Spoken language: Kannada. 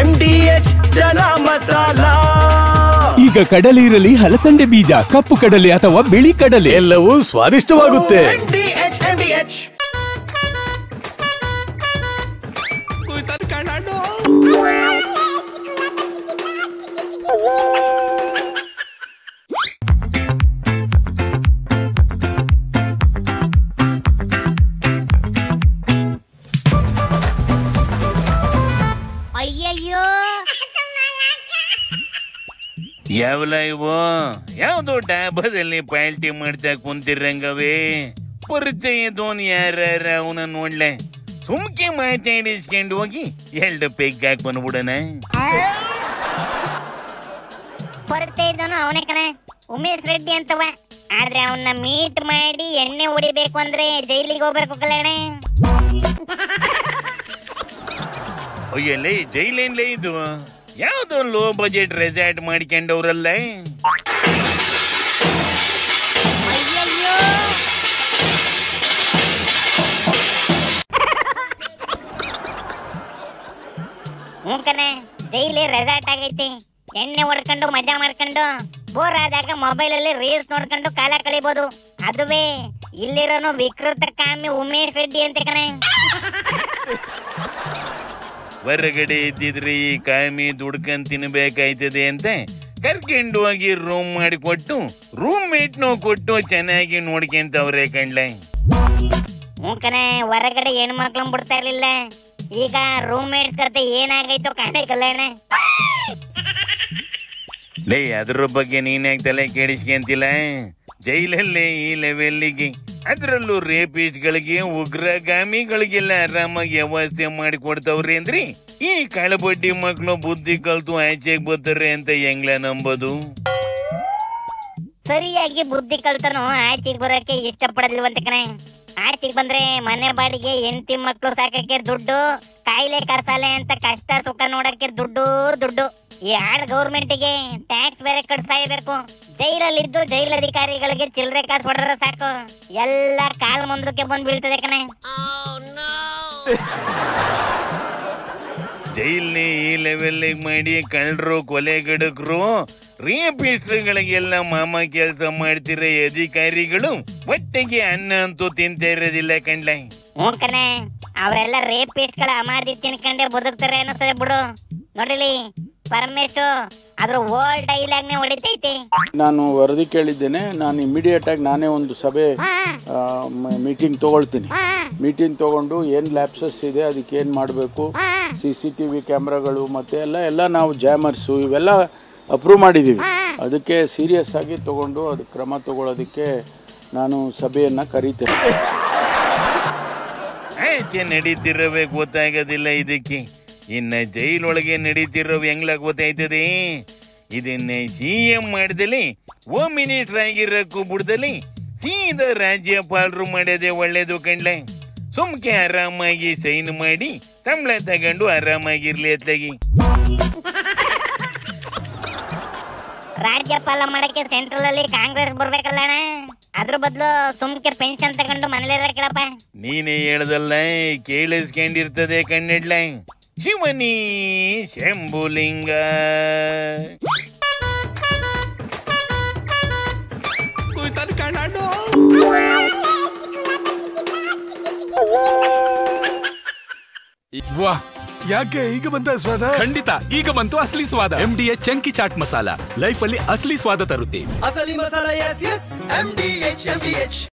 MDH ಜನ ಮಸಾಲ. ಈಗ ಕಡಲೆ ಇರಲಿ, ಹಲಸಂದೆ ಬೀಜ, ಕಪ್ಪು ಕಡಲೆ ಅಥವಾ ಬಿಳಿ ಕಡಲೆ, ಎಲ್ಲವೂ ಸ್ವಾದಿಷ್ಟವಾಗುತ್ತೆ. MDH. ಅಯ್ಯಯ್ಯೋ, ಯಾವಲ ಇವು? ಯಾವ್ದೋ ಡಾಬಾದಲ್ಲಿ ಪಾಲ್ಟಿ ಮಾಡ್ತಾ ಕುಂತಿರಂಗವೇ. ಪರಿಚಯದೋನ್ ಯಾರ ಅವನ ನೋಡ್ಲೆ, ಸುಮ್ಕೆ ಮಾತಾಡಿಸ್ಕೊಂಡು ಹೋಗಿ 2 ಪೆಗ್ ಹಾಕಿ ಬಂದ್ಬಿಡಣ. ಪರಿಚಯ ಇದ್ದವನು ಅವನೇ ಕಣ, ಉಮೇಶ್ ರೆಡ್ಡಿ ಅಂತವ. ಆದ್ರೆ ಅವನ್ನ ಮೀಟ್ ಮಾಡಿ ಎಣ್ಣೆ ಹೊಡಿಬೇಕು ಅಂದ್ರೆ ಜೈಲಿಗೆ ಹೋಗ್ಬೇಕು ಕಲ್ಯಾಣ. ಅಯ್ಯಲ್ಲೇ ಜೈಲೇನ್ಲೇ ಇದು? ಯಾವ್ದೋ ಲೋ ಬಜೆಟ್ ರೆಸಾರ್ಟ್ ಮಾಡ್ಕೊಂಡವ್ರಲ್ಲ. ಅಯ್ಯಯ್ಯೋ, ಮೂಕನ ಜೈಲಿ ರೆಸಾರ್ಟ್ ಆಗೈತಿ. ಎಣ್ಣೆ ಹೊಡ್ಕೊಂಡು ಮಜಾ ಮಾಡ್ಕೊಂಡು ಬೋರ್ ಆದಾಗ ಮೊಬೈಲ್ ಅಲ್ಲಿ ರೀಲ್ಸ್ ನೋಡ್ಕೊಂಡು ಕಾಲ ಕಳಿಬಹುದು. ಅದುವೇ ಇಲ್ಲಿರೋನು ವಿಕೃತ ಕಾಮಿ ಉಮೇಶ್ ರೆಡ್ಡಿ ಅಂತ ಕಣೆ. ಹೊರಗಡೆ ಇದ್ದಿದ್ರೆ ಈ ಕಾಮಿ ದುಡ್ಕೊಂಡ್ ತಿನ್ಬೇಕಾಯ್ತದೆ ಅಂತ ಕರ್ಕೊಂಡು ಹೋಗಿ ರೂಮ್ ಮಾಡಿಕೊಟ್ಟು ರೂಮ್ ಮೇಟ್ನೋ ಕೊಟ್ಟು ಚೆನ್ನಾಗಿ ನೋಡ್ಕೊಂತವ್ರೆ ಕಣ್ಲೆ. ಮೂಕನೆ ಹೊರಗಡೆ ಹೆಣ್ಮಕ್ಳು ಬಿಡ್ತಾ ಇರ್ಲಿಲ್ಲ. ಈಗ ರೂಮ್ ಮೇಟ್ಸ್ ಕತೆ ಏನಾಗೈತೋ ಕಾಣೆ ಕಲ್ಯಾಣ. ಲೇ, ಅದ್ರ ಬಗ್ಗೆ ನೀನ್ಯಾಕೆ ತಲೆ ಕೆಡಿಸ್ಕೊಂತಿಲ್ಲ? ಜೈಲಲ್ಲೇ ಈ ಲೆವೆಲ್ಲಿಗೆ, ಅದ್ರಲ್ಲೂ ರೇಪಿಸ್ಟ್ಗಳಿಗೆ ಉಗ್ರಗಾಮಿಗಳಿಗೆಲ್ಲ ಆರಾಮಾಗಿ ವ್ಯವಸ್ಥೆ ಮಾಡಿ ಕೊಡ್ತಾವ್ರಿ ಅಂದ್ರಿ ಈ ಕಳಬಡ್ಡಿ ಮಕ್ಕಳು ಬುದ್ಧಿ ಕಲ್ತು ಆಚೆಗೆ ಬರ್ತಾರೆ ಅಂತ ಹೆಂಗ್ಲ ನಂಬೋದು? ಸರಿಯಾಗಿ ಬುದ್ಧಿ ಕಲ್ತನು ಆಚೆಗೆ ಬರೋಕೆ ಇಷ್ಟಪಡಲ್ವಂತ ಕಣೆ. ಆಚೆಗೆ ಬಂದ್ರೆ ಮನೆ ಬಾಡಿಗೆ, ಹೆಂಡತಿ ಮಕ್ಕಳು ಸಾಕಕ್ಕೆ ದುಡ್ಡು, ಕಾಯಿಲೆ ಕರ್ಸಾಲೆ ಅಂತ ಕಷ್ಟ ಸುಖ ನೋಡಕ್ಕೆ ದುಡ್ಡು. ಈ ಆಡ್ ಗೌರ್ಮೆಂಟಿಗೆ ಟ್ಯಾಕ್ಸ್ ಬೇರೆ ಕಟ್ಸಾಯಬೇಕು. ಜೈಲಲ್ಲಿದ್ದು ಜೈಲ್ ಅಧಿಕಾರಿಗಳಿಗೆ ಚಿಲ್ಲರೆ ಕಾಸು ಹೊಡೆದ್ರೆ ಸಾಕು, ಎಲ್ಲ ಕಾಲ್ ಮುಂದಕ್ಕೆ ಬಂದ್ ಬೀಳ್ತದೆ ಕಣೆ. ಜೈಲ್ನೇ ಈ ಲೆವೆಲ್ಲಿಗೆ ಮಾಡಿ ಕಳ್ಳರು, ಕೊಲೆಗಡಕರು, ರೇಪಿಸ್ಟ್ಗಳಿಗೆಲ್ಲ ಮಾಮ ಕೆಲಸ ಮಾಡ್ತಿರೋ ಅಧಿಕಾರಿಗಳು ಒಟ್ಟಿಗೆ ಅನ್ನ ಅಂತೂ ತಿಂತ ಇರೋದಿಲ್ಲ ಕಣ್ಲ. ಕಣೆ, ಅವರೆಲ್ಲ ರೇಪಿಸ್ಟ್ಗಳ ಅಮಾದಿ ತಿನ್ಕೊಂಡೆ ಬದುಕ್ತಾರೆ ಅನ್ನಿಸ್ತದೆ ಬಿಡು. ನೋಡಿಲಿ ಪರಮೇಶು, ಅದ್ರ ಓಲ್ಡ್ ಡೈಲಾಗ್ನೇ ಹೊಡಿತೈತಿ. ನಾನು ವರದಿ ಕೇಳಿದ್ದೇನೆ. ನಾನು ಇಮಿಡಿಯೇಟ್ ಆಗಿ ನಾನೇ ಒಂದು ಸಭೆ ಮೀಟಿಂಗ್ ತಗೊಳ್ತೀನಿ. ಮೀಟಿಂಗ್ ತಗೊಂಡು ಏನು ಲ್ಯಾಪ್ಸಸ್ ಇದೆ, ಅದಕ್ಕೆ ಏನು ಮಾಡಬೇಕು, CCTV ಕ್ಯಾಮ್ರಾಗಳು ಮತ್ತೆ ಎಲ್ಲ ನಾವು ಜಾಮರ್ಸು ಇವೆಲ್ಲ ಅಪ್ರೂವ್ ಮಾಡಿದ್ದೀವಿ. ಅದಕ್ಕೆ ಸೀರಿಯಸ್ ಆಗಿ ತಗೊಂಡು ಅದಕ್ಕೆ ಕ್ರಮ ತಗೊಳ್ಳೋದಕ್ಕೆ ನಾನು ಸಭೆಯನ್ನು ಕರೀತೇನೆ. ಆಚೆ ನಡೀತಿರವೇ ಗೊತ್ತಾಗೋದಿಲ್ಲ ಇದಕ್ಕೆ, ಇನ್ನ ಜೈಲೊಳಗೆ ನಡೀತಿರೋ ಹೆಂಗ್ಲ ಗೊತ್ತಾಯ್ತದೆ. ಇದನ್ನ CM ಮಾಡ್ದಲ್ಲಿ, ಹೋಮ್ ಮಿನಿಸ್ಟರ್ ಆಗಿರಕ್ಕೂ ಬಿಡ್ದಲ್ಲಿ ಸೀದಾ ರಾಜ್ಯಪಾಲರು ಮಾಡೋದೇ ಒಳ್ಳೇದು ಕಣ್ಲೆ. ಸುಮ್ಕೆ ಆರಾಮಾಗಿ ಸೈನ್ ಮಾಡಿ ಸಂಬಳ ತಗೊಂಡು ಆರಾಮಾಗಿರ್ಲಿ ಅತ್ಲಾಗಿ. ರಾಜ್ಯಪಾಲ ಮಾಡಕ್ಕೆ ಸೆಂಟ್ರಲ್ ಅಲ್ಲಿ ಕಾಂಗ್ರೆಸ್ ಬರ್ಬೇಕಲ್ಲ ಅಣ್ಣ. ಅದ್ರ ಬದಲು ಸುಮ್ಕೆ ಪೆನ್ಷನ್ ತಗೊಂಡು ಮನೇಲಿ ಕೇಳಪ್ಪ. ನೀನೇ ಹೇಳ್ದಲ್ಲ, ಕೇಳಿಸ್ಕೊಂಡಿರ್ತದೆ ಕಣ್ಣಿಡ್ಲ. ಶಿವನಿ ಶಂಭುಲಿಂಗ. ವಾಹ್, ಯಾಕೆ ಈಗ ಬಂತ ಸ್ವಾದ? ಖಂಡಿತ ಈಗ ಬಂತು ಅಸಲಿ ಸ್ವಾದ. MDH chunky chaat masala life ಅಲ್ಲಿ ಅಸಲಿ ಸ್ವಾದ ತರುತ್ತೆ. ಅಸಲಿ ಮಸಾಲ, MDH.